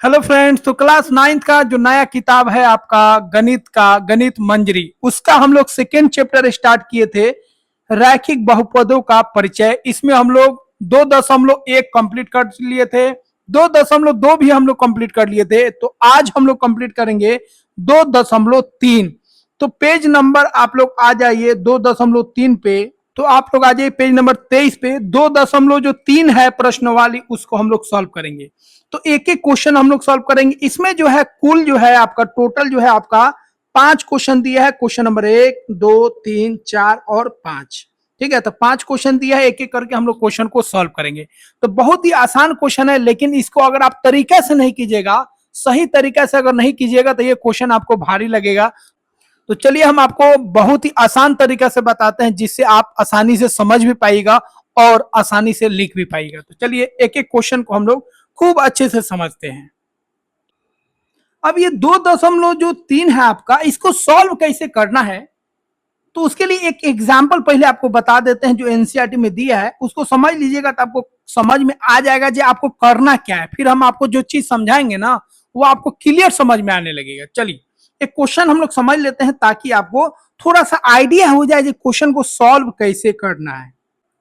Hello friends, तो class 9th का जो नया किताब है आपका गणित का, गणित मंजरी, उसका हम लोग सेकेंड चैप्टर स्टार्ट किए थे, रैखिक बहुपदों का परिचय। इसमें हम लोग 2.1 कंप्लीट कर लिए थे, 2.2 भी हम लोग कंप्लीट कर लिए थे। तो आज हम लोग कंप्लीट करेंगे 2.3। तो पेज नंबर आप लोग आ जाइए 2.3 पे। तो आप लोग आ जाइए पेज नंबर 23 पे। 2.3 है प्रश्न वाली, उसको हम लोग सॉल्व करेंगे। तो एक एक क्वेश्चन हम लोग सॉल्व करेंगे। इसमें जो है कुल जो है आपका टोटल जो है आपका 5 क्वेश्चन दिया है। क्वेश्चन नंबर 1, 2, 3, 4 और 5। ठीक है, तो 5 क्वेश्चन दिया है, एक एक करके हम लोग क्वेश्चन को सॉल्व करेंगे। तो बहुत ही आसान क्वेश्चन है, लेकिन इसको अगर आप तरीके से नहीं कीजिएगा, सही तरीके से अगर नहीं कीजिएगा, तो ये क्वेश्चन आपको भारी लगेगा। तो चलिए हम आपको बहुत ही आसान तरीका से बताते हैं, जिससे आप आसानी से समझ भी पाइएगा और आसानी से लिख भी पाइएगा। तो चलिए एक एक क्वेश्चन को हम लोग खूब अच्छे से समझते हैं। अब ये 2.3 है आपका, इसको सॉल्व कैसे करना है, तो उसके लिए एक एग्जाम्पल पहले आपको बता देते हैं जो एनसीईआरटी में दिया है। उसको समझ लीजिएगा तो आपको समझ में आ जाएगा कि आपको करना क्या है। फिर हम आपको जो चीज समझाएंगे ना, वो आपको क्लियर समझ में आने लगेगा। चलिए एक क्वेश्चन हम लोग समझ लेते हैं, ताकि आपको थोड़ा सा आइडिया हो जाए कि क्वेश्चन को सॉल्व कैसे करना है।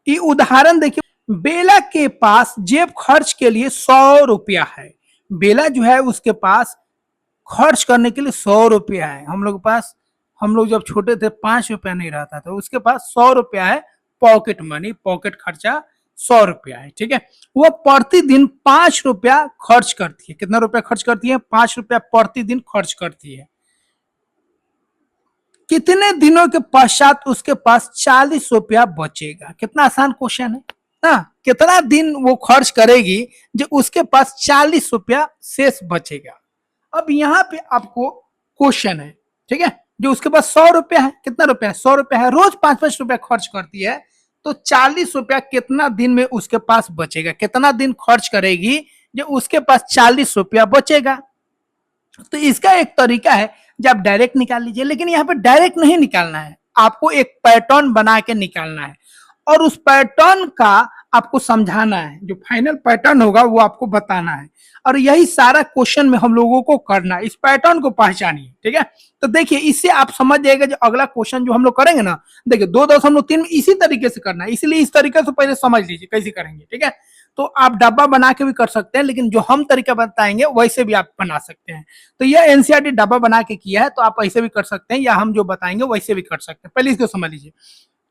ये उदाहरण देखिए, बेला के पास जेब खर्च के लिए 100 रुपया है। बेला जो है उसके पास खर्च करने के लिए 100 रुपया है। हम लोग जब छोटे थे 5 रुपया नहीं रहता था, उसके पास 100 रुपया है। पॉकेट मनी, पॉकेट खर्चा 100 रुपया है। ठीक है, वो प्रतिदिन 5 रुपया खर्च करती है। कितना रुपया खर्च करती है? 5 रुपया प्रतिदिन खर्च करती है। कितने दिनों के पश्चात उसके पास 40 रुपया बचेगा? कितना आसान क्वेश्चन है ना। कितना दिन वो खर्च करेगी जो उसके पास 40 रुपया शेष बचेगा? अब यहाँ पे आपको क्वेश्चन है, ठीक है, जो उसके पास 100 रुपया है। कितना रुपया है? 100 रुपया है। रोज 5-5 रुपया खर्च करती है, तो 40 रुपया कितना दिन में उसके पास बचेगा? कितना दिन खर्च करेगी जो उसके पास 40 रुपया बचेगा? तो इसका एक तरीका है, जब आप डायरेक्ट निकाल लीजिए, लेकिन यहाँ पे डायरेक्ट नहीं निकालना है, आपको एक पैटर्न बना के निकालना है, और उस पैटर्न का आपको समझाना है। जो फाइनल पैटर्न होगा वो आपको बताना है, और यही सारा क्वेश्चन में हम लोगों को करना है। इस पैटर्न को पहचानिए, ठीक है। तो देखिए, इससे आप समझ जाएगा जो अगला क्वेश्चन जो हम लोग करेंगे ना, देखिए 2.3 में इसी तरीके से करना है, इसलिए इस तरीके से पहले समझ लीजिए कैसे करेंगे। ठीक है, तो आप डब्बा बना के भी कर सकते हैं, लेकिन जो हम तरीका बताएंगे वैसे भी आप बना सकते हैं। तो यह एनसीईआरटी डब्बा बना के किया है, तो आप ऐसे भी कर सकते हैं, या हम जो बताएंगे वैसे भी कर सकते हैं। पहले इसको समझ लीजिए।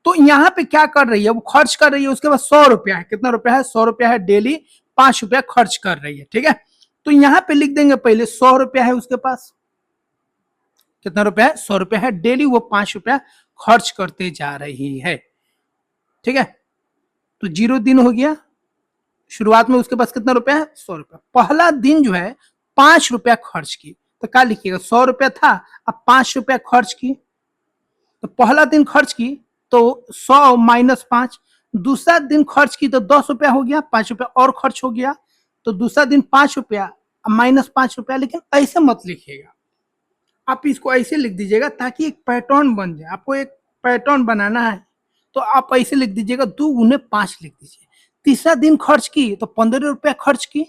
तो यहाँ पे क्या कर रही है, वो खर्च कर रही है, उसके बाद 100 रुपया है। कितना रुपया है? 100 रुपया है। डेली 5 रुपया खर्च कर रही है। ठीक है, तो यहाँ पे लिख देंगे पहले 100 रुपया है उसके पास। कितना रुपया है? 100 रुपया है। डेली वो 5 रुपया खर्च करते जा रही है। ठीक है, तो 0 दिन हो गया। शुरुआत में उसके पास कितना रुपया है? 100 रुपया। पहला दिन जो है 5 रुपया खर्च की, तो क्या लिखिएगा? 100 रुपया था, अब 5 रुपया खर्च की। तो पहला दिन खर्च की तो 100 माइनस 5। दूसरा दिन खर्च की तो 10 रुपया हो गया, 5 रुपया और खर्च हो गया। तो दूसरा दिन 5 रुपया माइनस 5 रुपया। लेकिन ऐसे मत लिखिएगा, आप इसको ऐसे लिख दीजिएगा ताकि एक पैटर्न बन जाए। आपको एक पैटर्न बनाना है, तो आप ऐसे लिख दीजिएगा, 2 गुने 5 लिख दीजिए। तीसरा दिन खर्च की तो 15 रुपया खर्च की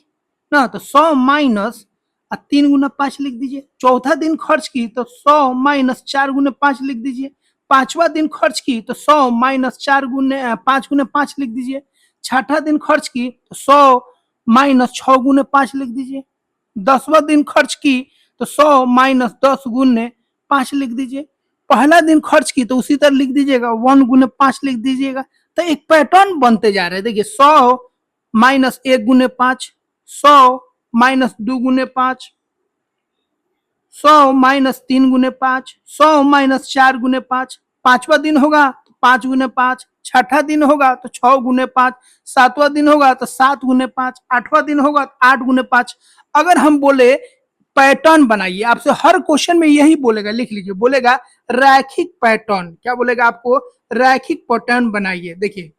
ना, तो 100 माइनस 3 गुना 5 लिख दीजिए। चौथा दिन खर्च की तो 100 माइनस 4 गुने 5 लिख दीजिए। पांचवा दिन खर्च की तो 100 माइनस 5 गुने 5 लिख दीजिए। छठा दिन खर्च की तो 100 माइनस 6 गुने 5 लिख दीजिए। 10वां दिन खर्च की तो 100 माइनस 10 गुने 5 लिख दीजिए। पहला दिन खर्च की तो उसी तरह लिख दीजिएगा, 1 गुने 5 लिख दीजिएगा। तो एक पैटर्न बनते जा रहे हैं। देखिए, 100 माइनस 1 गुने 5, 100 माइनस 2 गुने 5, 100 माइनस 3 गुने 5, 100 माइनस 4 गुने 5। पांचवा दिन होगा तो 5 गुने 5, छठा दिन होगा तो 6 गुने 5, सातवां दिन होगा तो 7 गुने 5, आठवां दिन होगा तो 8 गुने 5। अगर हम बोले पैटर्न बनाइए, आपसे हर क्वेश्चन में यही बोलेगा, लिख लीजिए, बोलेगा रैखिक पैटर्न। क्या बोलेगा आपको? रैखिक पैटर्न बनाइए। देखिए,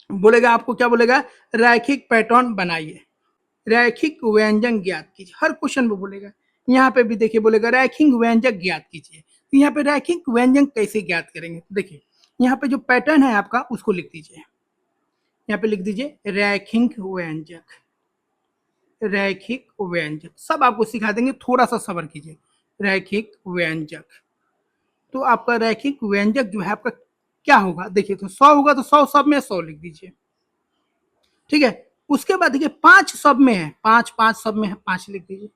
बोलेगा आपको, क्या बोलेगा? रैखिक पैटर्न बनाइए, रैखिक व्यंजन ज्ञात कीजिए। हर क्वेश्चन में बोलेगा। यहाँ पे भी देखिए, बोलेगा रैखिक व्यंजक ज्ञात कीजिए। तो यहाँ पे रैखिक व्यंजन कैसे ज्ञात करेंगे? देखिए, यहाँ पे जो पैटर्न है आपका उसको लिख दीजिए। यहाँ पे लिख दीजिए रैखिक व्यंजक। रैखिक व्यंजक, सब आपको सिखा देंगे, थोड़ा सा सब्र कीजिए। रैखिक व्यंजक, तो आपका रैखिक व्यंजक जो है आपका क्या होगा, देखिए तो 100 होगा तो 100 सब में 100 लिख दीजिए, ठीक है। उसके बाद देखिए 5 सब में है, 5 5 सब में है, 5 लिख दीजिए।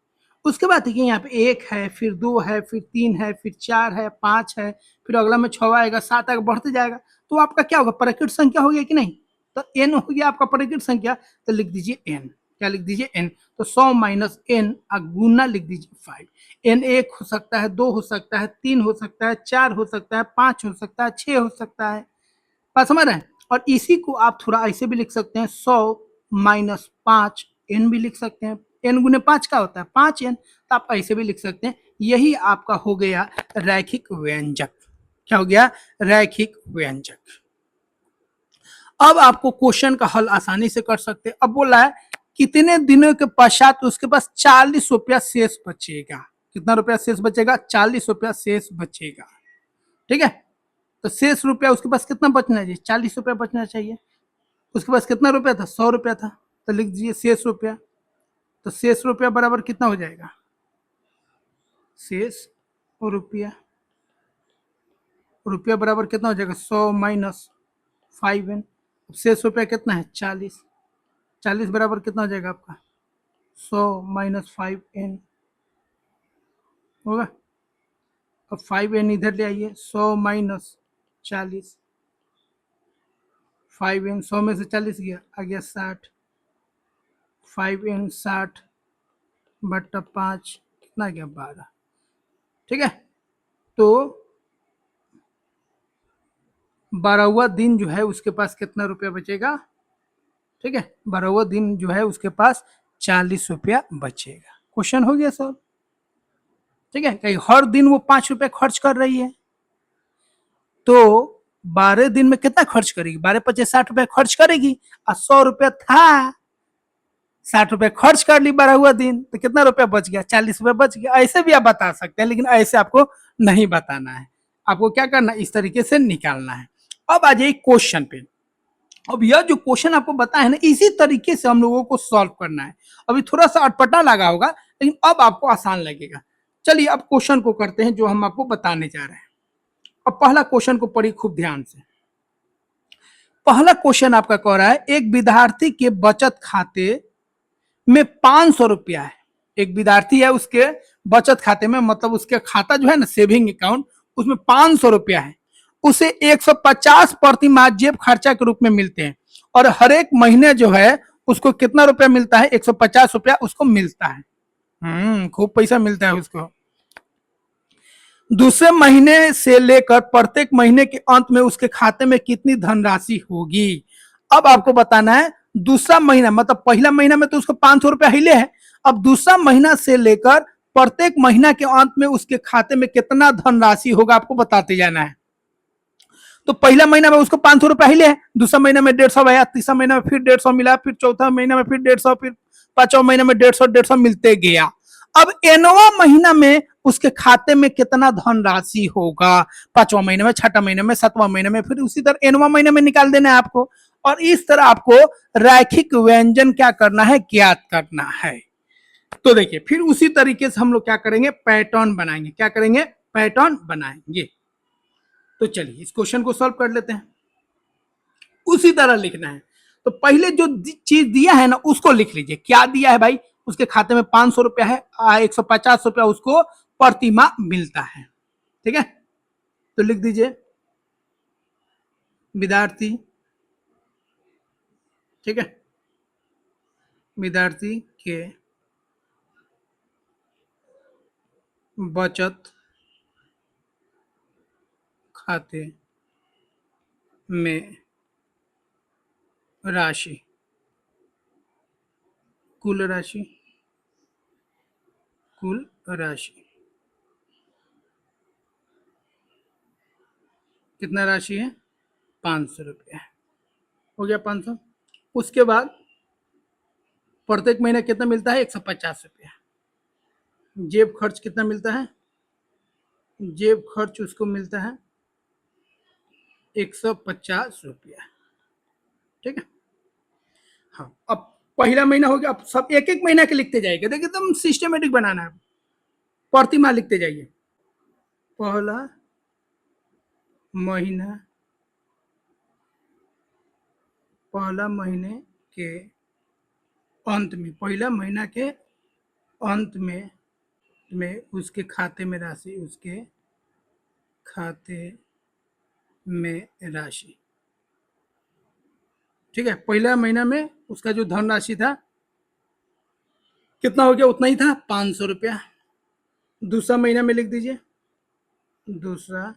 उसके बाद देखिए यहाँ पे 1 है, फिर 2 है, फिर 3 है, फिर 4 है, 5 है, फिर अगला में 6 आएगा, 7 आएगा, बढ़ते जाएगा। तो आपका क्या होगा, प्राकृत संख्या हो गया कि नहीं, तो n हो गया आपका प्राकृत संख्या, तो लिख दीजिए n, क्या लिख दीजिए n, तो 100 माइनस n गुना लिख दीजिए 5। n 1 हो सकता है, 2 हो सकता है, 3 हो सकता है, 4 हो सकता है, 5 हो सकता है, 6 हो सकता है, बात समझ रहे हैं। और इसी को आप थोड़ा ऐसे भी लिख सकते हैं, 100 माइनस 5 n भी लिख सकते हैं, n गुने 5 का होता है 5n, तो आप ऐसे भी लिख सकते हैं। यही आपका हो गया रैखिक व्यंजक, क्या हो गया, रैखिक व्यंजक। अब आपको क्वेश्चन का हल आसानी से कर सकते हैं। अब बोला है कितने दिनों के पश्चात उसके पास 40 रुपया शेष बचेगा, कितना रुपया शेष बचेगा, 40 रुपया शेष बचेगा, ठीक है। तो शेष रुपया उसके पास कितना बचना चाहिए, 40 रुपया बचना चाहिए। उसके पास कितना रुपया था, 100 रुपया था, तो लिख दीजिए शेष रुपया। तो शेष रुपया बराबर कितना हो जाएगा, शेष रुपया, रुपया बराबर कितना हो जाएगा, 100 माइनस 5n। शेष रुपया कितना है, 40, 40 बराबर कितना हो जाएगा आपका, 100 माइनस 5n होगा। अब 5n इधर ले आइए, 100 माइनस 40, 5n 100 में से 40 गया, आ गया 60, 5n 60 बट्टा 5 कितना गया, 12, ठीक है। तो 12वां दिन जो है उसके पास कितना रुपया बचेगा, ठीक है, 12वां दिन जो है उसके पास 40 रुपया बचेगा। क्वेश्चन हो गया सर, ठीक है। कहीं हर दिन वो 5 रुपया खर्च कर रही है, तो 12 दिन में कितना खर्च करेगी, 12 पचे 60 रुपया खर्च करेगी, और 100 रुपया था, 60 रुपया खर्च कर ली 12वां दिन, तो कितना रुपया बच गया, 40 रुपया बच गया। ऐसे भी आप बता सकते हैं, लेकिन ऐसे आपको नहीं बताना है, आपको क्या करना है, इस तरीके से निकालना है। अब आ जाइए क्वेश्चन पे। अब यह जो क्वेश्चन आपको बताया है ना, इसी तरीके से हम लोगों को सॉल्व करना है। अभी थोड़ा सा अटपटा लगा होगा, लेकिन अब आपको आसान लगेगा। चलिए अब क्वेश्चन को करते हैं जो हम आपको बताने जा रहे हैं। अब पहला क्वेश्चन को पढ़िए खूब ध्यान से। पहला क्वेश्चन आपका कह रहा है एक विद्यार्थी के बचत खाते में 500 रुपया है, एक विद्यार्थी है उसके बचत खाते में, मतलब उसके खाता जो है ना सेविंग अकाउंट, उसमें 500 रुपया है। उसे 150 प्रति माह जेब खर्चा के रूप में मिलते हैं, और हर एक महीने जो है उसको कितना रुपया मिलता है, 150 रुपया उसको मिलता है। खूब पैसा मिलता है उसको। दूसरे महीने से लेकर प्रत्येक महीने के अंत में उसके खाते में कितनी धनराशि होगी। अब आपको बताना है दूसरा महीना, मतलब पहला महीना में तो उसको 500 रुपया हिले है, अब दूसरा महीना से लेकर प्रत्येक महीना के अंत में उसके खाते में कितना धनराशि होगा आपको बताते जाना है। तो पहला महीना में उसको 500 रुपया हिले है, दूसरा महीना में 150 आया, तीसरा महीना में फिर 150 मिला, फिर चौथा महीना में फिर 150, फिर पांचवा महीना में 150 मिलते गया। अब एनवा महीना में उसके खाते में कितना धनराशि होगा, पांचवा महीने में, छठा महीने में, सातवां महीने में, फिर उसी तरह एनवा महीने में निकाल देना है आपको। और इस तरह आपको रैखिक व्यंजन क्या करना है, ज्ञात करना है। तो देखिए फिर उसी तरीके से हम लोग क्या करेंगे, पैटर्न बनाएंगे, क्या करेंगे, पैटर्न बनाएंगे। तो चलिए इस क्वेश्चन को सॉल्व कर लेते हैं। उसी तरह लिखना है, तो पहले जो चीज दिया है ना उसको लिख लीजिए। क्या दिया है भाई, उसके खाते में 500 रुपया है, 150 रुपया उसको प्रति माह मिलता है, ठीक है। तो लिख दीजिए विद्यार्थी, ठीक है, विद्यार्थी के बचत खाते में राशि, कुल राशि, कुल राशि कितना राशि है, 500 रुपया हो गया, 500। उसके बाद प्रत्येक महीने कितना मिलता है, 150 रुपया। जेब खर्च कितना मिलता है, जेब खर्च उसको मिलता है 150 रुपया, ठीक है। हाँ अब पहला महीना हो गया, अब सब एक एक महीना के लिखते जाएगा, देखिए एकदम सिस्टमेटिक बनाना है, प्रति माह लिखते जाइए। पहला महीना, पहला महीने के अंत में, पहला महीना के अंत में उसके खाते में राशि, उसके खाते में राशि, ठीक है। पहला महीना में उसका जो धनराशि था कितना हो गया, उतना ही था, 500 रुपया। दूसरा महीना में लिख दीजिए, दूसरा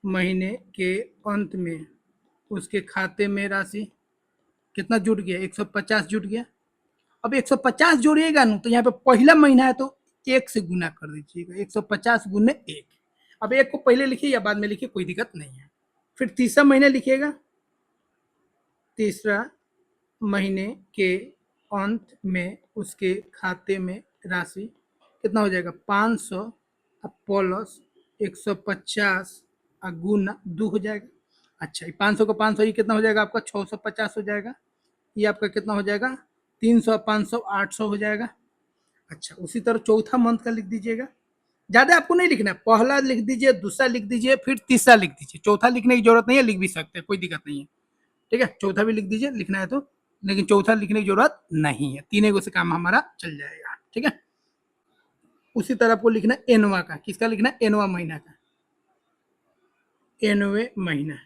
महीने के अंत में उसके खाते में राशि कितना जुट गया, 150 जुट गया। अब 150 जोड़िएगा ना, तो यहाँ पे पहला महीना है तो एक से गुना कर दीजिएगा, 150 गुने एक। अब एक को पहले लिखिए या बाद में लिखिए, कोई दिक्कत नहीं है। फिर तीसरा महीना लिखिएगा, तीसरा महीने के अंत में उसके खाते में राशि कितना हो जाएगा, 500 प्लस 150 गुना 2 हो जाएगा। अच्छा, 500 का 500 ये कितना हो जाएगा आपका, 650 हो जाएगा। ये आपका कितना हो जाएगा, 300 500 800 हो जाएगा। अच्छा, उसी तरह चौथा मंथ का लिख दीजिएगा, ज्यादा आपको नहीं लिखना है, पहला लिख दीजिए, दूसरा लिख दीजिए, फिर तीसरा लिख दीजिए। चौथा लिखने की जरूरत नहीं है, लिख भी सकते हैं, कोई दिक्कत नहीं है, ठीक है। चौथा भी लिख दीजिए, लिखना है तो, लेकिन चौथा लिखने की जरूरत नहीं है, तीन से काम हमारा चल जाएगा, ठीक है। उसी तरह आपको लिखना है एनवा का, किसका लिखना है, एनवा महीना का, एनवे महीना,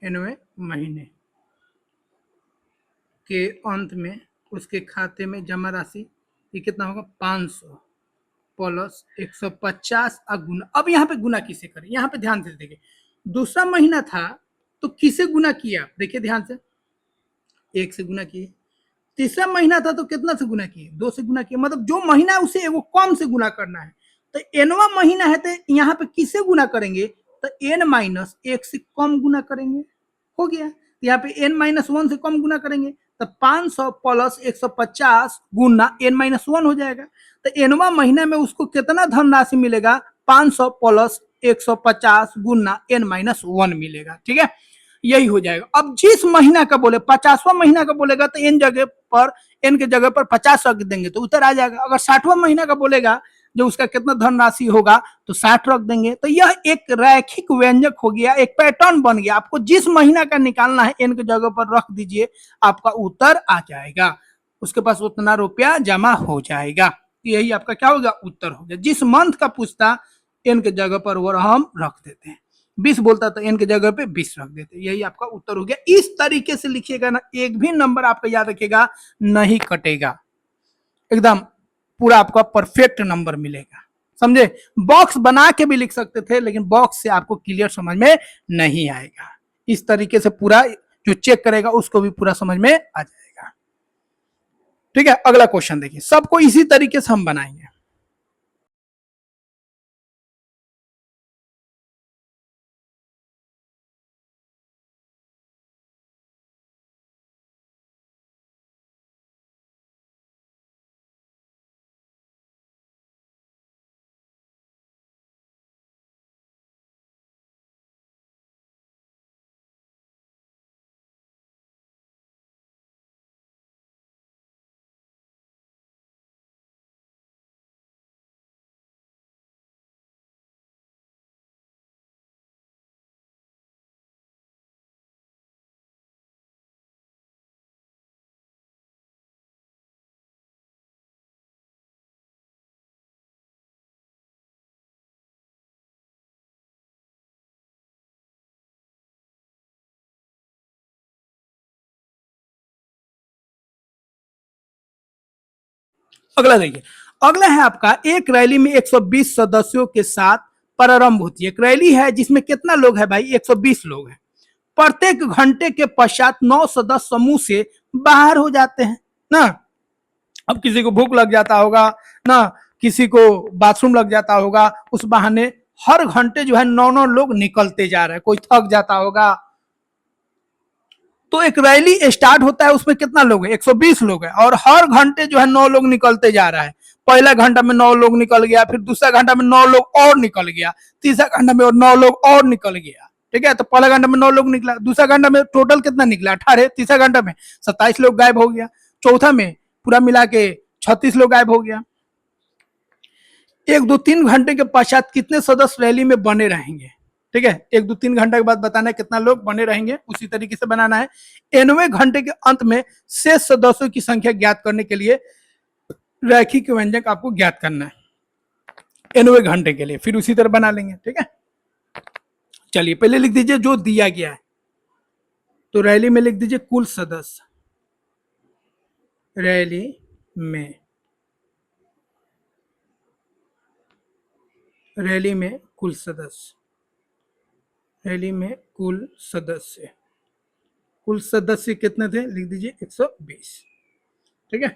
एनवे महीने के अंत में उसके खाते में जमा राशि ये कितना होगा, 500 प्लस 150 गुना। अब यहाँ पे गुना किसे करें, यहाँ पे ध्यान से देखिए, दूसरा महीना था तो किसे गुना किया, देखिए ध्यान से, 1 से गुना किए। तीसरा महीना था तो कितना से गुना किए, 2 से गुना किए, मतलब जो महीना है उसे एगो कम से गुना करना है। तो एनवा महीना है तो यहाँ पे किसे गुना करेंगे, तो एन माइनस 1 से कम गुना करेंगे, हो गया। यहाँ पे एन माइनस 1 से कम गुना करेंगे तो 500 प्लस 150 गुना एन माइनस 1 हो जाएगा। तो एनवा महीना में उसको कितना धनराशि मिलेगा, 500 प्लस 150 गुना एन माइनस 1 मिलेगा, ठीक है। यही हो जाएगा। अब जिस महीना का बोले, 50वां महीना का बोलेगा तो एन जगह पर, एन के जगह पर 50 रख देंगे तो उत्तर आ जाएगा। अगर 60वां महीना का बोलेगा जो उसका कितना धनराशि होगा तो 60 रख देंगे। तो यह एक रैखिक व्यंजक हो गया, एक पैटर्न बन गया। आपको जिस महीना का निकालना है एन के जगह पर रख दीजिए, आपका उत्तर आ जाएगा, उसके पास उतना रुपया जमा हो जाएगा। यही आपका क्या होगा, उत्तर हो गया। जिस मंथ का पूछता एन के जगह पर वो हम रख देते हैं, 20 बोलता तो एन के जगह पे 20 रख देते, यही आपका उत्तर हो गया। इस तरीके से लिखिएगा ना, एक भी नंबर आपका याद रखिएगा नहीं कटेगा, एकदम पूरा आपका परफेक्ट नंबर मिलेगा, समझे। बॉक्स बना के भी लिख सकते थे, लेकिन बॉक्स से आपको क्लियर समझ में नहीं आएगा। इस तरीके से पूरा जो चेक करेगा उसको भी पूरा समझ में आ जाएगा, ठीक है। अगला क्वेश्चन देखिए, सबको इसी तरीके से हम बनाएंगे। अगला देखिए, अगला है आपका, एक रैली में 120 सदस्यों के साथ प्रारंभ होती है। एक रैली है जिसमें कितना लोग है भाई, 120 लोग हैं। प्रत्येक घंटे के पश्चात 9 सदस्य समूह से बाहर हो जाते हैं ना। अब किसी को भूख लग जाता होगा ना, किसी को बाथरूम लग जाता होगा, उस बहाने हर घंटे जो है 9 लोग निकलते जा रहे हैं। कोई थक जाता होगा तो एक रैली स्टार्ट होता है, उसमें कितना लोग है, 120 लोग है, और हर घंटे जो है 9 लोग निकलते जा रहा है। पहला घंटा में 9 लोग निकल गया, फिर दूसरा घंटा में 9 लोग और निकल गया, तीसरा घंटा में और 9 लोग और निकल गया। ठीक है। तो पहला घंटा में 9 लोग निकला, दूसरा घंटा में टोटल कितना निकला 18, तीसरा घंटा में 27 लोग गायब हो गया, चौथा में पूरा मिला के 36 लोग गायब हो गया। 1 2 3 घंटे के पश्चात कितने सदस्य रैली में बने रहेंगे, ठीक है। 1 2 3 घंटे के बाद बताना है कितना लोग बने रहेंगे, उसी तरीके से बनाना है। 90वें घंटे के अंत में शेष सदस्यों की संख्या ज्ञात करने के लिए रैखिक व्यंजक आपको ज्ञात करना है 90वें घंटे के लिए, फिर उसी तरह बना लेंगे, ठीक है। चलिए पहले लिख दीजिए जो दिया गया है, तो रैली में लिख दीजिए कुल सदस्य, रैली में कुल सदस्य, रैली में कुल सदस्य, कुल सदस्य कितने थे लिख दीजिए 120, ठीक है।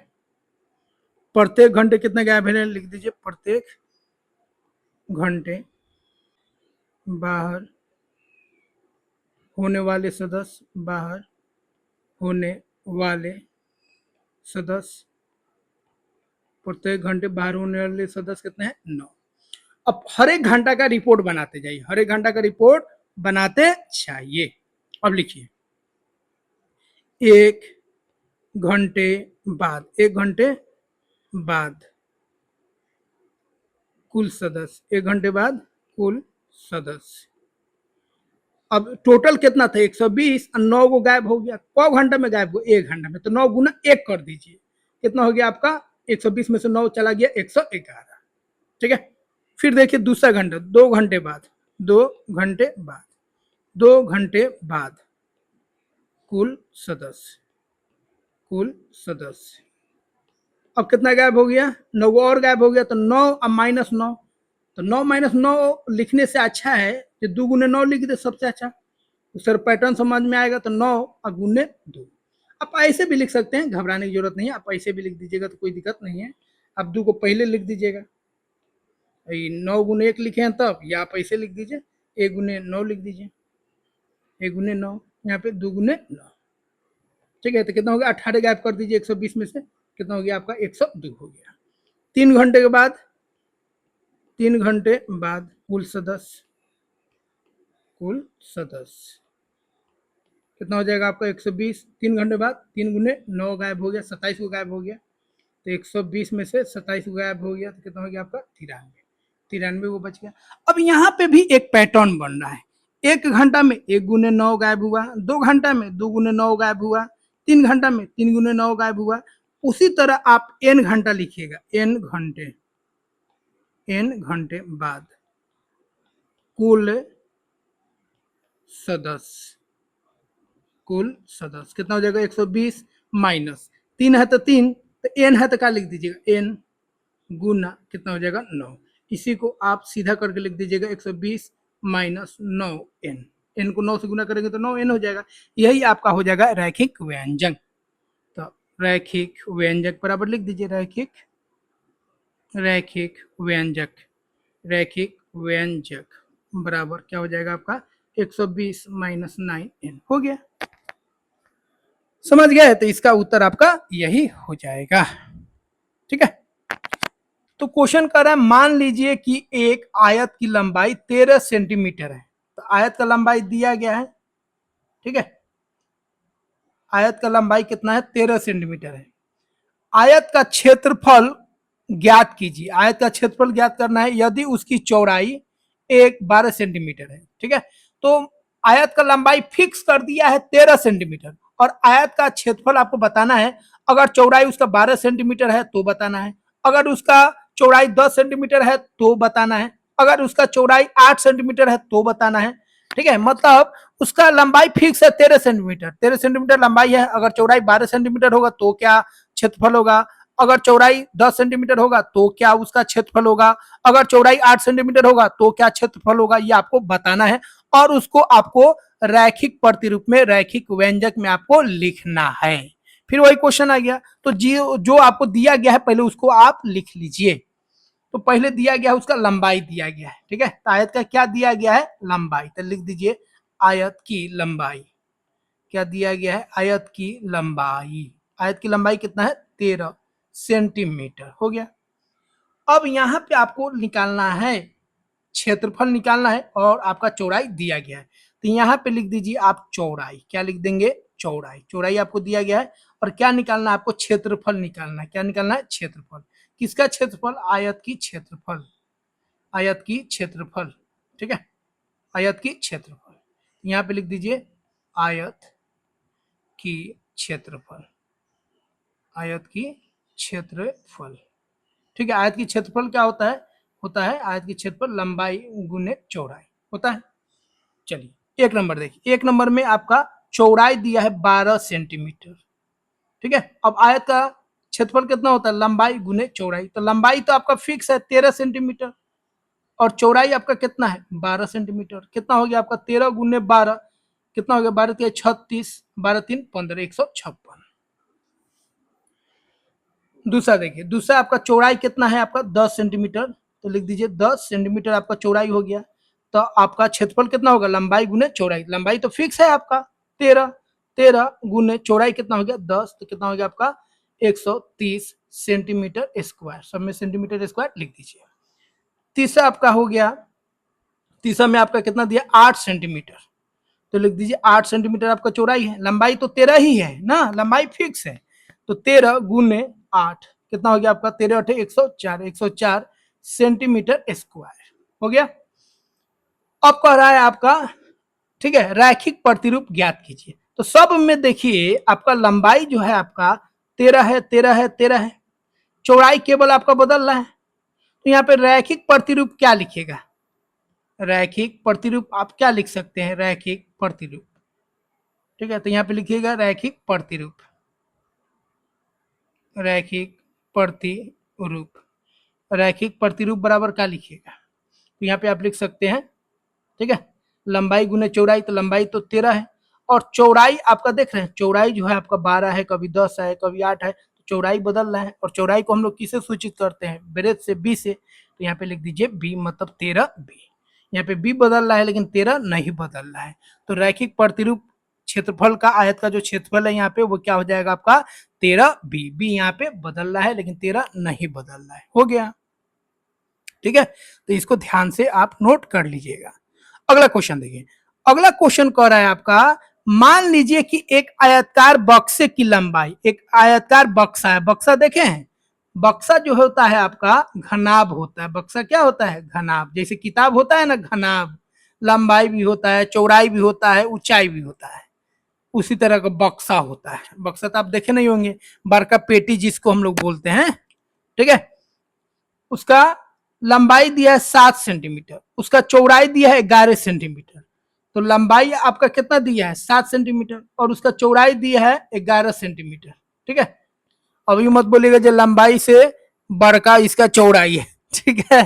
प्रत्येक घंटे कितने गायब है लिख दीजिए प्रत्येक घंटे बाहर होने वाले सदस्य, बाहर होने वाले सदस्य, प्रत्येक घंटे बाहर होने वाले सदस्य कितने हैं 9। अब हर एक घंटा का रिपोर्ट बनाते जाइए, हर एक घंटा का रिपोर्ट बनाते चाहिए। अब लिखिए 1 घंटे बाद, 1 घंटे बाद कुल सदस्य, 1 घंटे बाद कुल सदस्य। अब टोटल कितना था 120 और 9 को गायब हो गया, कौ घंटे में गायब हो 1 घंटे में, तो 9 गुना 1 कर दीजिए, कितना हो गया आपका 120 में से 9 चला गया 111, ठीक है। फिर देखिए दूसरा घंटा 2 घंटे बाद, 2 घंटे बाद, 2 घंटे बाद कुल सदस्य, कुल सदस्य। अब कितना गायब हो गया 9 और गायब हो गया, तो 9 अब -9, तो 9 - 9 लिखने से अच्छा है कि 2 गुने 9 लिख दे, सबसे अच्छा, सर पैटर्न समझ में आएगा। तो 9 गुने 2, आप ऐसे भी लिख सकते हैं, घबराने की जरूरत नहीं है, आप ऐसे भी लिख दीजिएगा तो कोई दिक्कत नहीं है। आप 2 को पहले लिख दीजिएगा, 9 गुने 1 लिखे हैं तब, या आप ऐसे लिख दीजिए 1 गुने 9 लिख दीजिए, 1 गुने 9, यहाँ पे 2 गुने 9, ठीक है। तो कितना हो गया 18 गायब कर दीजिए 120 में से, कितना हो गया आपका 102 हो गया। 3 घंटे के बाद, 3 घंटे बाद कुल सदस्य, कुल सदस्य कितना हो जाएगा आपका 120, 3 घंटे बाद 3 गुने 9 गायब हो गया, 27 को गायब हो गया, तो 120 में से 27 को गायब हो गया, तो कितना हो गया आपका 93 वो बच गया। अब यहाँ पे भी एक पैटर्न बन रहा है, 1 घंटा में 1 गुने 9 गायब हुआ, 2 घंटा में 2 गुने 9 गायब हुआ, 3 घंटा में 3 गुने 9 गायब हुआ। उसी तरह आप n घंटा लिखिएगा, n घंटे बाद कुल सदस्य, कुल सदस्य कितना हो जाएगा 120 माइनस 3 है तो 3, तो n है तो क्या लिख दीजिएगा n गुना कितना हो जाएगा 9, इसी को आप सीधा करके लिख दीजिएगा 120 माइनस 9n, n को 9 से गुना करेंगे तो 9n हो जाएगा, यही आपका हो जाएगा रैखिक व्यंजक। तो रैखिक व्यंजक बराबर लिख दीजिए रैखिक व्यंजक, रैखिक व्यंजक बराबर क्या हो जाएगा आपका 120 माइनस 9n हो गया। समझ गए, तो इसका उत्तर आपका यही हो जाएगा, ठीक है। तो क्वेश्चन कर रहा है मान लीजिए कि एक आयत की लंबाई 13 सेंटीमीटर है, तो आयत का लंबाई दिया गया है, ठीक है। आयत का लंबाई कितना है 13 सेंटीमीटर है। आयत का क्षेत्रफल ज्ञात कीजिए, आयत का क्षेत्रफल ज्ञात करना है यदि उसकी चौड़ाई 12 सेंटीमीटर है, ठीक है। तो आयत का लंबाई फिक्स कर दिया है 13 सेंटीमीटर, और आयत का क्षेत्रफल आपको बताना है, अगर चौड़ाई उसका 12 सेंटीमीटर है तो बताना है, अगर उसका चौड़ाई 10 सेंटीमीटर है तो बताना है, अगर उसका चौड़ाई 8 सेंटीमीटर है तो बताना है, ठीक है। मतलब उसका लंबाई फिक्स है 13 सेंटीमीटर, 13 सेंटीमीटर लंबाई है, अगर चौड़ाई 12 सेंटीमीटर होगा तो क्या क्षेत्रफल होगा, अगर चौड़ाई 10 सेंटीमीटर होगा तो क्या उसका क्षेत्रफल होगा, अगर चौड़ाई 8 सेंटीमीटर होगा तो क्या क्षेत्रफल होगा, ये आपको बताना है, और उसको आपको रैखिक प्रतिरूप में, रैखिक व्यंजक में आपको लिखना है। फिर वही क्वेश्चन आ गया, तो जो आपको दिया गया है पहले उसको आप लिख लीजिए। तो पहले दिया गया है उसका लंबाई दिया गया है, ठीक है। तो आयत का क्या दिया गया है लंबाई, तो लिख दीजिए आयत की लंबाई, क्या दिया गया है आयत की लंबाई, आयत की लंबाई कितना है 13 सेंटीमीटर हो गया। अब यहां पे आपको निकालना है क्षेत्रफल निकालना है और आपका चौड़ाई दिया गया है। तो यहाँ पे लिख दीजिए आप चौड़ाई, क्या लिख देंगे, चौड़ाई। चौड़ाई आपको दिया गया है और क्या निकालना है आपको, क्षेत्रफल निकालना है। क्या निकालना है, क्षेत्रफल। किसका क्षेत्रफल, आयत की क्षेत्रफल, आयत की क्षेत्रफल, ठीक है, आयत की क्षेत्रफल। यहाँ पे लिख दीजिए आयत की क्षेत्रफल, आयत की क्षेत्रफल, ठीक है। आयत की क्षेत्रफल क्या होता है, आयत की क्षेत्रफल लंबाई गुने चौड़ाई होता है। चलिए एक नंबर देखिए, एक नंबर में आपका चौड़ाई दिया है 12 सेंटीमीटर, ठीक है। अब आयत का क्षेत्रफल कितना होता है, लंबाई गुने चौड़ाई। तो लंबाई तो आपका फिक्स है 13 सेंटीमीटर और चौड़ाई आपका कितना है 12 सेंटीमीटर। कितना हो गया आपका 13 गुने 12, कितना हो गया, 12 3 36, 12 3 15, 156। दूसरा देखिए, दूसरा आपका चौड़ाई कितना है आपका 10 सेंटीमीटर, तो लिख दीजिए 10 सेंटीमीटर आपका चौड़ाई हो गया। तो आपका क्षेत्रफल कितना होगा, लंबाई गुने चौड़ाई। लंबाई तो फिक्स है आपका 13, 13 गुने चौड़ाई कितना हो गया 10, तो कितना हो गया आपका 130 सेंटीमीटर स्क्वायर। सब में सेंटीमीटर स्क्वायर लिख दीजिए। तीसरा आपका हो गया, तीसरा में आपका कितना दिया 8 सेंटीमीटर, तो लिख दीजिए 8 सेंटीमीटर आपका चौड़ाई है। लंबाई तो 13 ही है ना, लंबाई फिक्स है। तो 13 गुने 8 कितना हो गया आपका 13 8 104, 104 सेंटीमीटर स्क्वायर हो गया। अब कह रहा है आपका, ठीक है, रैखिक प्रतिरूप ज्ञात कीजिए। तो सब में देखिए आपका लंबाई जो है आपका 13 है, 13 है, 13 है, चौड़ाई केवल आपका बदल रहा है। तो यहाँ पे रैखिक प्रतिरूप क्या लिखेगा, रैखिक प्रतिरूप आप क्या लिख सकते हैं, रैखिक प्रतिरूप, ठीक है। तो यहाँ पे लिखिएगा रैखिक प्रतिरूप, रैखिक प्रतिरूप, रैखिक प्रतिरूप बराबर क्या लिखिएगा, तो यहाँ पे आप लिख सकते हैं, ठीक है, लंबाई गुने चौड़ाई। तो लंबाई तो 13 है और चौड़ाई आपका देख रहे हैं, चौड़ाई जो है आपका 12 है, कभी 10 है, कभी 8 है, तो चौड़ाई बदल रहा है। और चौड़ाई को हम लोग किसे सूचित करते हैं, ब्रेथ से, बी से। तो यहाँ पे लिख दीजिए बी, मतलब 13 बी। यहाँ पे बी बदल रहा है लेकिन 13 नहीं बदल रहा है। तो रैखिक प्रतिरूप क्षेत्रफल का, आयत का जो क्षेत्रफल है यहाँ पे वो क्या हो जाएगा आपका 13 बी। बी यहाँ पे बदल रहा है लेकिन 13 नहीं बदल रहा है, हो गया, ठीक है। तो इसको ध्यान से आप नोट कर लीजिएगा। अगला क्वेश्चन देखिए, अगला क्वेश्चन कह रहा है आपका, मान लीजिए कि एक आयताकार बक्से की लंबाई, एक आयताकार बक्सा है, बक्सा देखे हैं, बक्सा जो होता है आपका घनाभ होता है। बक्सा क्या होता है, घनाभ। जैसे किताब होता है ना घनाभ, लंबाई भी होता है, चौड़ाई भी होता है, ऊंचाई भी होता है, उसी तरह का बक्सा होता है। बक्सा तो आप देखे नहीं होंगे, बड़का पेटी जिसको हम लोग बोलते हैं, ठीक है। उसका लंबाई दिया है 7 सेंटीमीटर, उसका चौड़ाई दिया है 11 सेंटीमीटर। तो लंबाई आपका कितना दिया है 7 सेंटीमीटर और उसका चौड़ाई दिया है 11 सेंटीमीटर, ठीक है। अभी मत बोलिएगा जो लंबाई से बड़का इसका चौड़ाई है, ठीक है।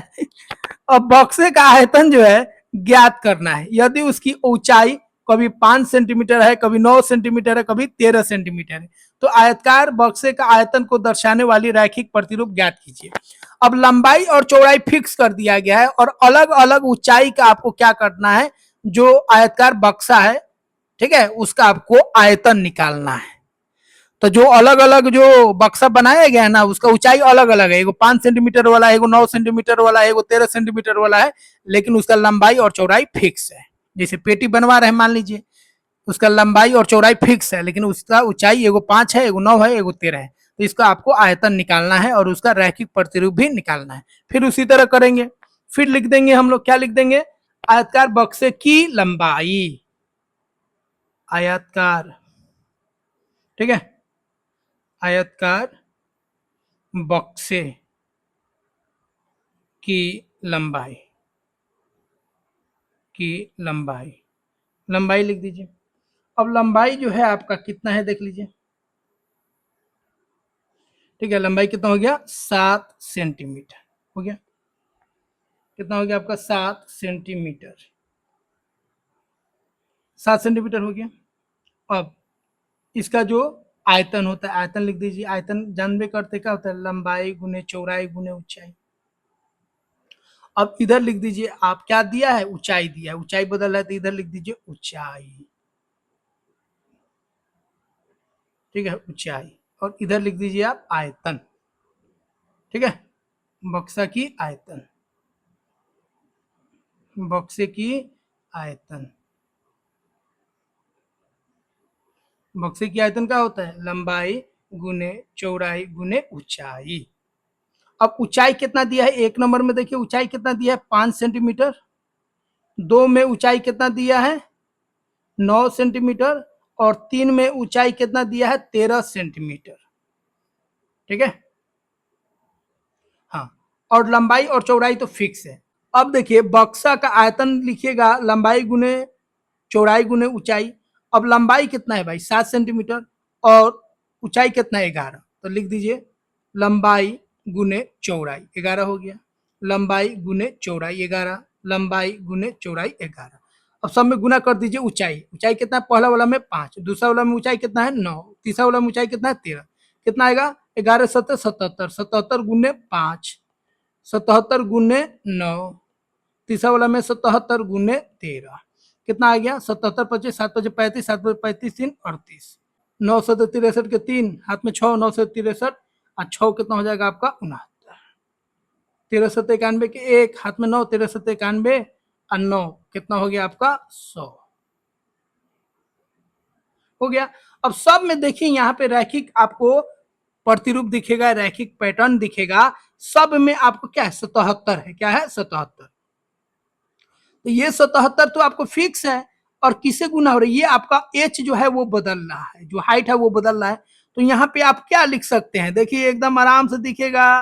अब बक्से का आयतन जो है ज्ञात करना है। यदि उसकी ऊंचाई कभी 5 सेंटीमीटर है, कभी 9 सेंटीमीटर है, कभी 13 सेंटीमीटर है, तो आयतकार बक्से का आयतन को दर्शाने वाली रैखिक प्रतिरूप ज्ञात कीजिए। अब लंबाई और चौड़ाई फिक्स कर दिया गया है और अलग अलग ऊंचाई का आपको क्या करना है, जो आयतकार बक्सा है, ठीक है, उसका आपको आयतन निकालना है। तो जो अलग अलग जो बक्सा बनाया गया है ना, उसका ऊंचाई अलग अलग है, एगो 5 सेंटीमीटर वाला है, एगो 9 सेंटीमीटर वाला है, एगो 13 सेंटीमीटर वाला है, लेकिन उसका लंबाई और चौड़ाई फिक्स है। जैसे पेटी बनवा रहे हैं मान लीजिए, उसका लंबाई और चौड़ाई फिक्स है, लेकिन उसका ऊंचाई एगो 5 है, एगो 9 है, एगो 13 है। तो इसका आपको आयतन निकालना है और उसका रैखिक प्रतिरूप भी निकालना है। फिर उसी तरह करेंगे, फिर लिख देंगे हम लोग, क्या लिख देंगे, आयतकार बक्से की लंबाई, आयतकार, ठीक है, आयतकार बक्से की लंबाई, की लंबाई, लंबाई लिख दीजिए। अब लंबाई जो है आपका कितना है देख लीजिए, ठीक है, लंबाई कितना हो गया 7 सेंटीमीटर हो गया। कितना हो गया आपका 7 सेंटीमीटर, 7 सेंटीमीटर हो गया। अब इसका जो आयतन होता है, आयतन लिख दीजिए। आयतन जानबे करते क्या होता है, लंबाई गुने चौड़ाई गुने ऊंचाई। अब इधर लिख दीजिए आप, क्या दिया है, ऊंचाई दिया है, ऊंचाई बदल रहा है तो इधर लिख दीजिए ऊंचाई, ठीक है, ऊंचाई। और इधर लिख दीजिए आप आयतन, ठीक है, बक्सा की आयतन, बक्से की आयतन, बक्से की आयतन क्या होता है? लंबाई गुने चौड़ाई गुने ऊंचाई। अब ऊंचाई कितना दिया है? एक नंबर में देखिए ऊंचाई कितना दिया है? 5 सेंटीमीटर। दो में ऊंचाई कितना दिया है? 9 सेंटीमीटर। और 3 में ऊंचाई कितना दिया है? 13 सेंटीमीटर। ठीक है, हाँ। और लंबाई और चौड़ाई तो फिक्स है। अब देखिए बक्सा का आयतन लिखिएगा लंबाई गुने चौड़ाई गुने ऊंचाई। अब लंबाई कितना है भाई? 7 सेंटीमीटर। और ऊंचाई कितना है? 11। तो लिख दीजिए लंबाई गुने चौड़ाई 11 हो गया। लंबाई गुने चौड़ाई 11, लंबाई गुने चौड़ाई 11। अब सब में गुना कर दीजिए ऊंचाई। ऊंचाई कितना है? पहला वाला में 5, दूसरा वाला में ऊंचाई कितना है? 9, तीसरा वाला में ऊंचाई कितना है? 13। कितना आएगा? 11 7 77, 77 गुने 5, 77 गुने 9, तीसरा वाला में 77 गुने 13। कितना आ गया? 77 25 7 25 35, 7 35 3 38, 9 7 63 के 3 हाथ में 6, 9 से 63 और 6 कितना हो जाएगा आपका? 69। 13 7 91 के 1 हाथ में 9, 13 7 91 और 9 कितना हो गया आपका? 100 हो गया। अब सब में देखिए यहाँ पे रैखिक आपको प्रतिरूप दिखेगा, रैखिक पैटर्न दिखेगा। सब में आपको क्या है? 77 है। क्या है? 77। तो ये 77 तो आपको फिक्स है। और किसे गुना हो रहा है? ये आपका एच जो है वो बदल रहा है, जो हाइट है वो बदल रहा है। तो यहाँ पे आप क्या लिख सकते हैं? देखिए एकदम आराम से दिखेगा,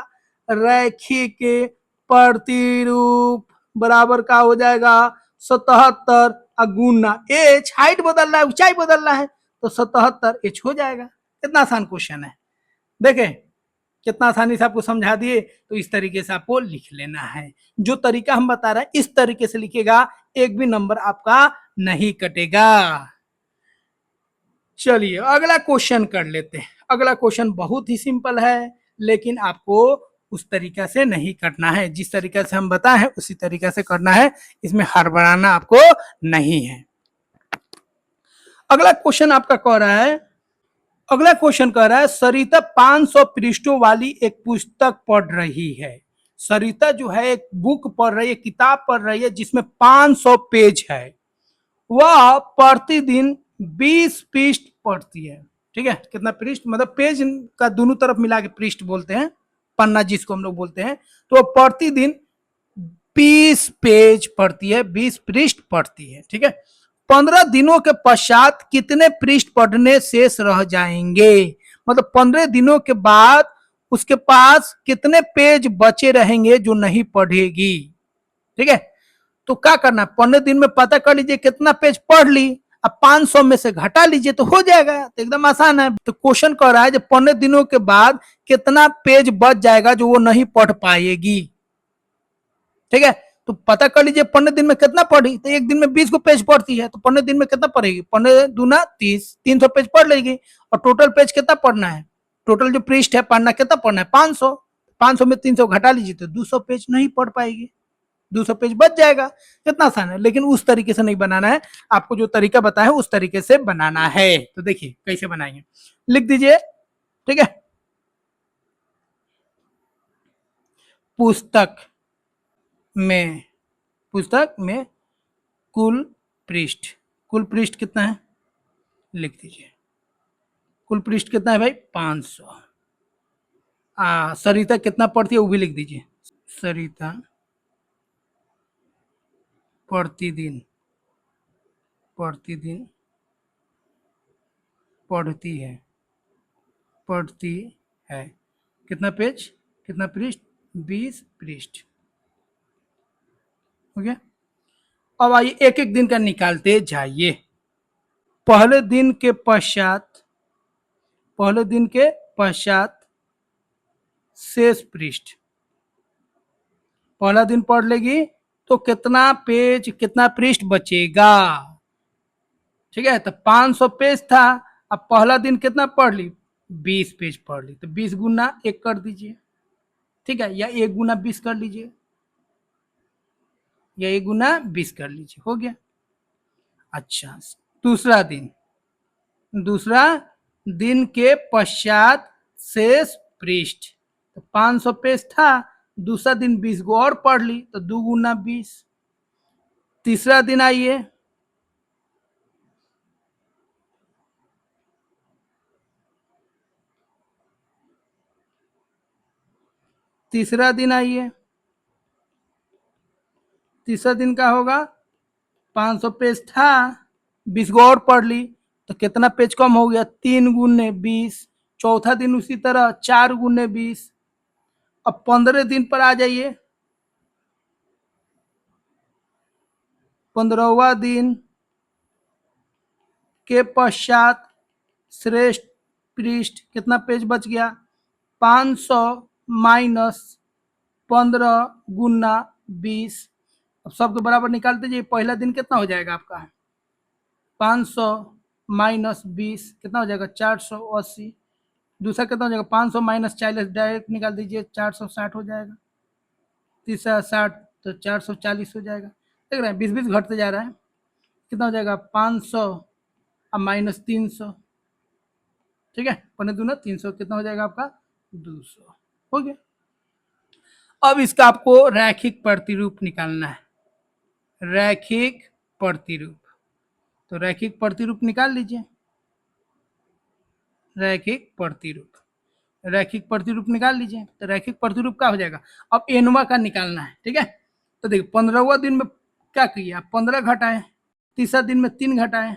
रैखिक प्रतिरूप बराबर का हो जाएगा 77 गुना एच, हाइट बदल रहा है, ऊंचाई बदल रहा है, तो 77 एच हो जाएगा। कितना आसान क्वेश्चन है, देखें कितना आसानी से आपको समझा दिए। तो इस तरीके से आपको लिख लेना है। जो तरीका हम बता रहे हैं इस तरीके से लिखेगा, एक भी नंबर आपका नहीं कटेगा। चलिए अगला क्वेश्चन कर लेते हैं। अगला क्वेश्चन बहुत ही सिंपल है, लेकिन आपको उस तरीका से नहीं करना है। जिस तरीका से हम बताए हैं उसी तरीका से करना है, इसमें हड़बड़ाना आपको नहीं है। अगला क्वेश्चन आपका कह रहा है, अगला क्वेश्चन कह रहा है सरिता 500 पृष्ठों वाली एक पुस्तक पढ़ रही है। सरिता जो है एक बुक पढ़ रही है, किताब पढ़ रही है जिसमें 500 पेज है। वह प्रतिदिन 20 पृष्ठ पढ़ती है। ठीक है, कितना पृष्ठ मतलब पेज का दोनों तरफ मिला के पृष्ठ बोलते हैं, पन्ना जिसको हम लोग बोलते हैं। तो प्रतिदिन 20 पेज पढ़ती है, 20 पृष्ठ पढ़ती है। ठीक है, 15 दिनों के पश्चात कितने पृष्ठ पढ़ने शेष रह जाएंगे? मतलब 15 दिनों के बाद उसके पास कितने पेज बचे रहेंगे जो नहीं पढ़ेगी। ठीक है, तो क्या करना है? 15 दिन में पता कर लीजिए कितना पेज पढ़ ली, अब 500 में से घटा लीजिए तो हो जाएगा। तो एकदम आसान है। तो क्वेश्चन कह रहा है जब 15 दिनों के बाद कितना पेज बच जाएगा जो वो नहीं पढ़ पाएगी। ठीक है, तो पता कर लीजिए 15 दिन में कितना पढ़ी। तो एक दिन में 20 को पेज पढ़ती है, तो 15 दिन में कितना पढ़ेगी? 15 दूना 30, 300 पेज पढ़ लेगी। और टोटल पेज कितना पढ़ना है? टोटल जो पृष्ठ है पढ़ना कितना पढ़ना है? 500। 500 में 300 घटा लीजिए तो 200 पेज नहीं पढ़ पाएगी, 200 पेज बच जाएगा। कितना आसान है। लेकिन उस तरीके से नहीं बनाना है, आपको जो तरीका बताया उस तरीके से बनाना है। तो देखिए कैसे बनाएंगे, लिख दीजिए। ठीक है, पुस्तक में, पुस्तक में कुल पृष्ठ, कुल पृष्ठ कितना है लिख दीजिए। कुल पृष्ठ कितना है भाई? 500। सरिता कितना पढ़ती है वो भी लिख दीजिए। सरिता प्रतिदिन, प्रतिदिन पढ़ती है, पढ़ती है कितना पेज, कितना पृष्ठ? 20 पृष्ठ। हो गया। अब आइए एक एक दिन का निकालते जाइए। पहले दिन के पश्चात, पहले दिन के पश्चात शेष पृष्ठ, पहला दिन पढ़ लेगी तो कितना पेज, कितना पृष्ठ बचेगा। ठीक है, तो 500 पेज था, अब पहला दिन कितना पढ़ ली? 20 पेज पढ़ ली, तो 20 गुना 1 कर दीजिए। ठीक है, या 1 गुना 20 कर लीजिए, या 1 गुना 20 कर लीजिए, हो गया। अच्छा, दूसरा दिन, दूसरा दिन के पश्चात शेष पृष्ठ, तो 500 पेज था, दूसरा दिन 20 गो और पढ़ ली, तो 2 गुना 20, तीसरा दिन आइए, तीसरा दिन आइए, तीसरा दिन का होगा 500 पेज था, 20 को और पढ़ ली तो कितना पेज कम हो गया, 3 गुने 20। चौथा दिन उसी तरह 4 गुने 20। अब 15 दिन पर आ जाइए, 15वां दिन के पश्चात श्रेष्ठ पृष्ठ कितना पेज बच गया, 500 माइनस 15 गुना 20। अब सबके बराबर निकाल दीजिए, पहला दिन कितना हो जाएगा आपका, 500 माइनस 20 कितना हो जाएगा, 480। दूसरा कितना हो जाएगा, 500 माइनस 40 डायरेक्ट निकाल दीजिए, 460 हो जाएगा। तीसरा 60 तो 440 हो जाएगा। देख रहे हैं 20-20 घटते जा रहा है। कितना हो जाएगा, 500 अब माइनस 300, ठीक है, पन्ने दूना 300, कितना हो जाएगा आपका 200 हो गया। अब इसका आपको रैखिक प्रतिरूप निकालना है, रैखिक प्रतिरूप। तो रैखिक प्रतिरूप निकाल लीजिए, रैखिक प्रतिरूप, रैखिक प्रतिरूप निकाल लीजिए। तो रैखिक प्रतिरूप क्या हो जाएगा, अब एनवा का निकालना है, ठीक है। तो देखिए 15वां दिन में क्या किया, 15 घटाए, तीसरा दिन में 3 घटाए,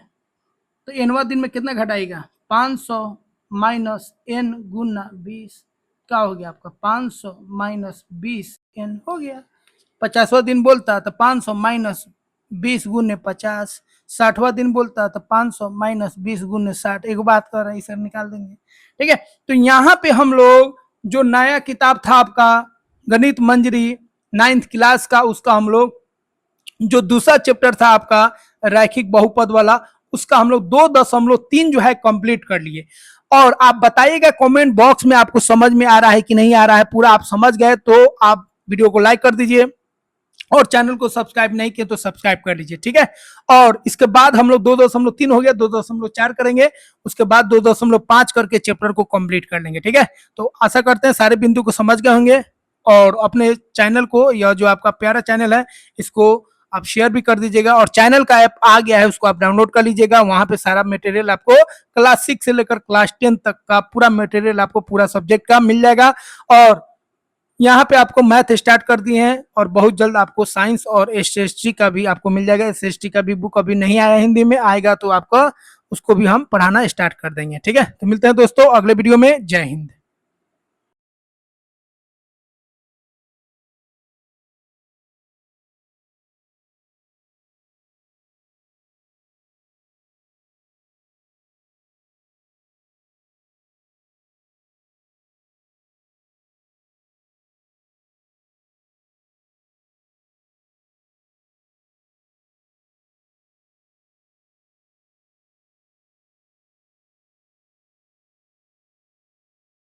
तो एनवा दिन में कितना घटाएगा, 500 माइनस एन गुना 20, क्या हो गया आपका 500 माइनस 20 एन हो गया। 50वां दिन बोलता तो 500 माइनस 20 गुने 50। 60वां दिन बोलता तो 500 माइनस 20 गुने 60। एक बात कर रहे हैं, सर निकाल देंगे, ठीक है। तो यहाँ पे हम लोग जो नया किताब था आपका गणित मंजरी 9th क्लास का, उसका हम लोग जो दूसरा चैप्टर था आपका रैखिक बहुपद वाला, उसका हम लोग 2.3 जो है कंप्लीट कर लिए। और आप बताइएगा कमेंट बॉक्स में आपको समझ में आ रहा है कि नहीं आ रहा है। पूरा आप समझ गए तो आप वीडियो को लाइक कर दीजिए और चैनल को सब्सक्राइब नहीं किए तो सब्सक्राइब कर लीजिए, ठीक है। और इसके बाद हम लोग 2.3 हो गया, 2.4 करेंगे, उसके बाद 2.5 करके चैप्टर को कंप्लीट कर लेंगे, ठीक है। तो आशा करते हैं सारे बिंदु को समझ गए होंगे और अपने चैनल को, या जो आपका प्यारा चैनल है, इसको आप शेयर भी कर दीजिएगा। और चैनल का ऐप आ गया है, उसको आप डाउनलोड कर लीजिएगा। वहां पे सारा मटेरियल आपको क्लास 6 से लेकर क्लास 10 तक का पूरा मटेरियल आपको पूरा सब्जेक्ट का मिल जाएगा। और यहाँ पे आपको मैथ स्टार्ट कर दिए हैं और बहुत जल्द आपको साइंस और एसएसटी का भी आपको मिल जाएगा। एसएसटी का भी बुक अभी नहीं आया, हिंदी में आएगा तो आपका उसको भी हम पढ़ाना स्टार्ट कर देंगे, ठीक है। तो मिलते हैं दोस्तों अगले वीडियो में। जय हिंद।